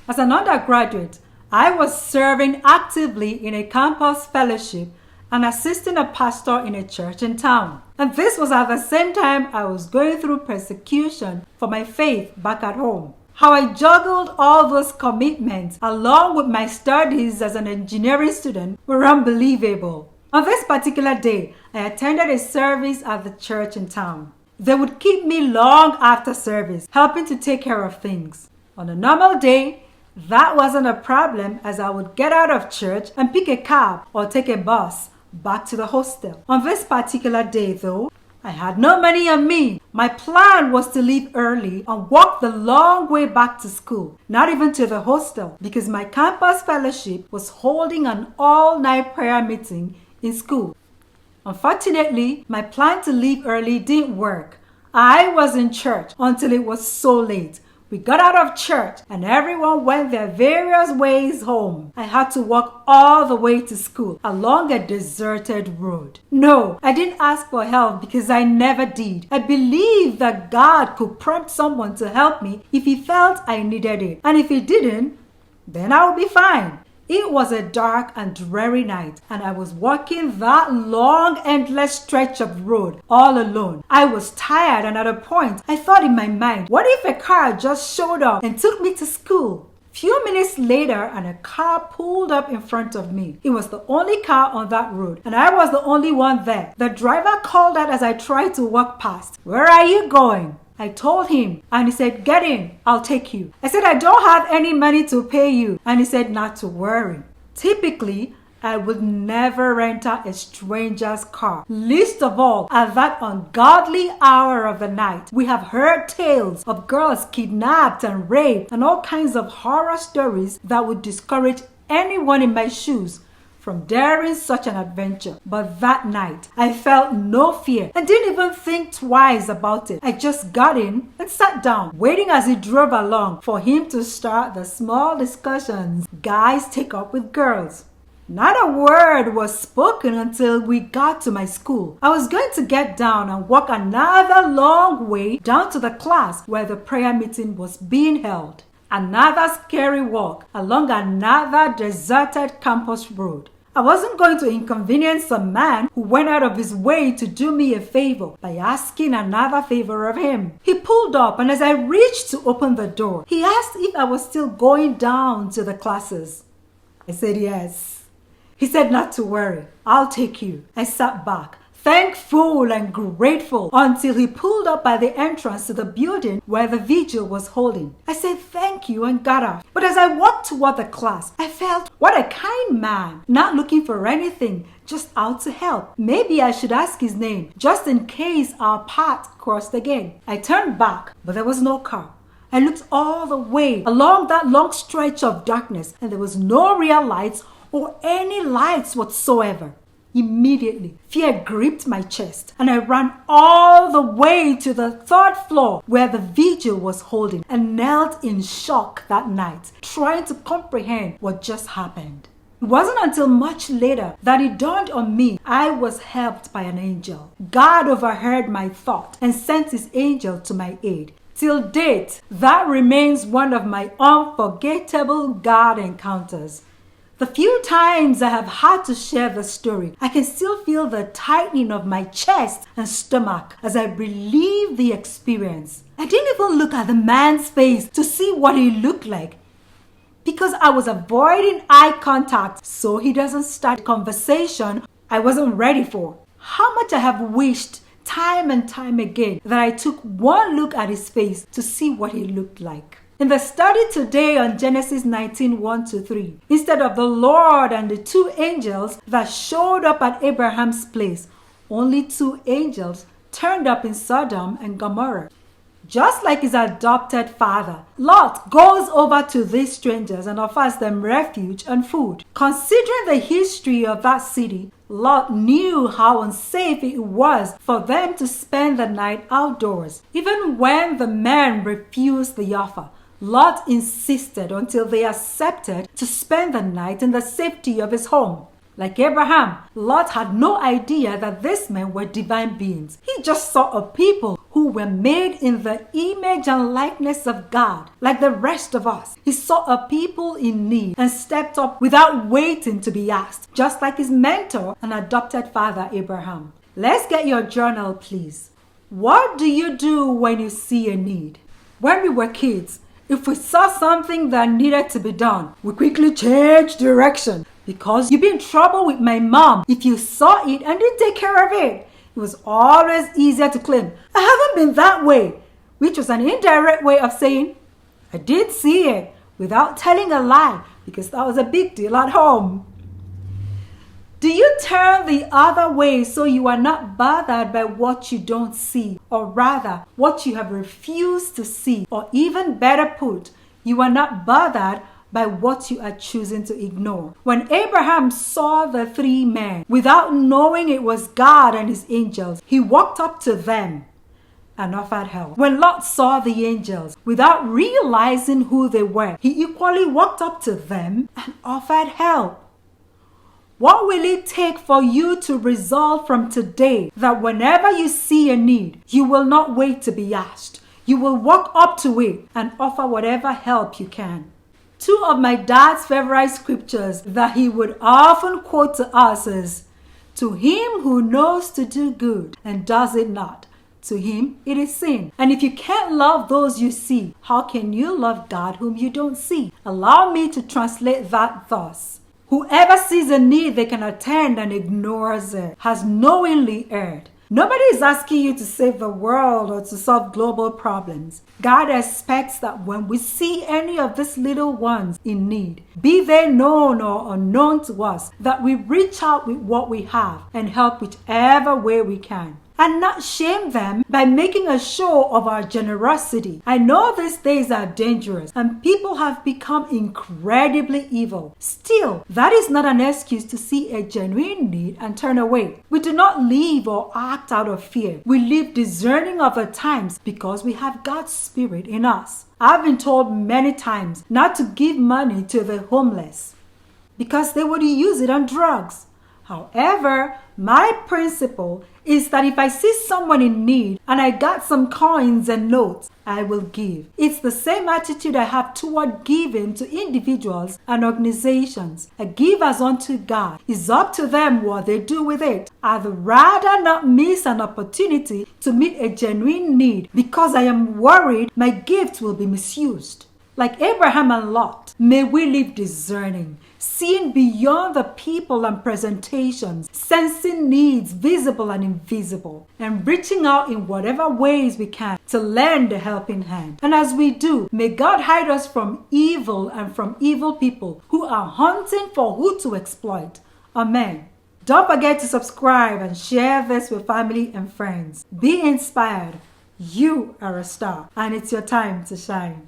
As an undergraduate, I was serving actively in a campus fellowship and assisting a pastor in a church in town. And this was at the same time I was going through persecution for my faith back at home. How I juggled all those commitments along with my studies as an engineering student were unbelievable. On this particular day, I attended a service at the church in town. They would keep me long after service, helping to take care of things. On a normal day, that wasn't a problem, as I would get out of church and pick a cab or take a bus back to the hostel. On this particular day, though, I had no money on me. My plan was to leave early and walk the long way back to school, not even to the hostel, because my campus fellowship was holding an all-night prayer meeting in school. Unfortunately, my plan to leave early didn't work. I was in church until it was so late. We got out of church and everyone went their various ways home. I had to walk all the way to school along a deserted road. No, I didn't ask for help because I never did. I believed that God could prompt someone to help me if he felt I needed it. And if he didn't, then I would be fine. It was a dark and dreary night, and I was walking that long, endless stretch of road all alone. I was tired, and at a point, I thought in my mind, what if a car just showed up and took me to school? Few minutes later, and a car pulled up in front of me. It was the only car on that road, and I was the only one there. The driver called out as I tried to walk past, "Where are you going?" I told him, and he said, "Get in, I'll take you." I said, "I don't have any money to pay you." And he said, "Not to worry." Typically, I would never enter a stranger's car, least of all at that ungodly hour of the night. We have heard tales of girls kidnapped and raped and all kinds of horror stories that would discourage anyone in my shoes from daring such an adventure. But that night, I felt no fear and didn't even think twice about it. I just got in and sat down, waiting as he drove along for him to start the small discussions guys take up with girls. Not a word was spoken until we got to my school. I was going to get down and walk another long way down to the class where the prayer meeting was being held. Another scary walk along another deserted campus road. I wasn't going to inconvenience a man who went out of his way to do me a favor by asking another favor of him. He pulled up, and as I reached to open the door, he asked if I was still going down to the classes. I said yes. He said not to worry, I'll take you. I sat back, thankful and grateful, until he pulled up by the entrance to the building where the vigil was holding. I said thank you and got off. But as I walked toward the class, I felt, what a kind man, not looking for anything, just out to help. Maybe I should ask his name, just in case our paths crossed again. I turned back, but there was no car. I looked all the way along that long stretch of darkness, and there was no real lights or any lights whatsoever. Immediately, fear gripped my chest, and I ran all the way to the third floor where the vigil was holding and knelt in shock that night, trying to comprehend what just happened. It wasn't until much later that it dawned on me I was helped by an angel. God overheard my thought and sent his angel to my aid. Till date, that remains one of my unforgettable God encounters. The few times I have had to share the story, I can still feel the tightening of my chest and stomach as I relive the experience. I didn't even look at the man's face to see what he looked like, because I was avoiding eye contact so he doesn't start a conversation I wasn't ready for. How much I have wished time and time again that I took one look at his face to see what he looked like. In the study today on Genesis 19, 1-3, instead of the Lord and the two angels that showed up at Abraham's place, only two angels turned up in Sodom and Gomorrah. Just like his adopted father, Lot goes over to these strangers and offers them refuge and food. Considering the history of that city, Lot knew how unsafe it was for them to spend the night outdoors. Even when the men refused the offer, Lot insisted until they accepted to spend the night in the safety of his home. Like Abraham, Lot had no idea that these men were divine beings. He just saw a people who who were made in the image and likeness of God, like the rest of us. He saw a people in need and stepped up without waiting to be asked, just like his mentor and adopted father Abraham. Let's get your journal, please. What do you do when you see a need? When we were kids, if we saw something that needed to be done, we quickly changed direction. Because you'd be in trouble with my mom if you saw it and didn't take care of it. It was always easier to claim, I haven't been that way, which was an indirect way of saying, I did see it, without telling a lie, because that was a big deal at home. Do you turn the other way so you are not bothered by what you don't see, or rather, what you have refused to see, or even better put, you are not bothered by what you are choosing to ignore? When Abraham saw the three men, without knowing it was God and his angels, he walked up to them and offered help. When Lot saw the angels, without realizing who they were, he equally walked up to them and offered help. What will it take for you to resolve from today that whenever you see a need, you will not wait to be asked? You will walk up to it and offer whatever help you can. Two of my dad's favorite scriptures that he would often quote to us is, to him who knows to do good and does it not, to him it is sin. And if you can't love those you see, how can you love God whom you don't see? Allow me to translate that thus. Whoever sees a need they can attend and ignores it has knowingly erred. Nobody is asking you to save the world or to solve global problems. God expects that when we see any of these little ones in need, be they known or unknown to us, that we reach out with what we have and help whichever way we can, and not shame them by making a show of our generosity. I know these days are dangerous and people have become incredibly evil. Still, that is not an excuse to see a genuine need and turn away. We do not live or act out of fear. We live discerning of the times because we have God's Spirit in us. I've been told many times not to give money to the homeless because they would use it on drugs. However, my principle is that if I see someone in need and I got some coins and notes, I will give. It's the same attitude I have toward giving to individuals and organizations. I give as unto God. It's up to them what they do with it. I'd rather not miss an opportunity to meet a genuine need because I am worried my gift will be misused. Like Abraham and Lot, may we live discerning, seeing beyond the people and presentations, sensing needs visible and invisible, and reaching out in whatever ways we can to lend a helping hand. And as we do, may God hide us from evil and from evil people who are hunting for who to exploit. Amen. Don't forget to subscribe and share this with family and friends. Be inspired. You are a star, and it's your time to shine.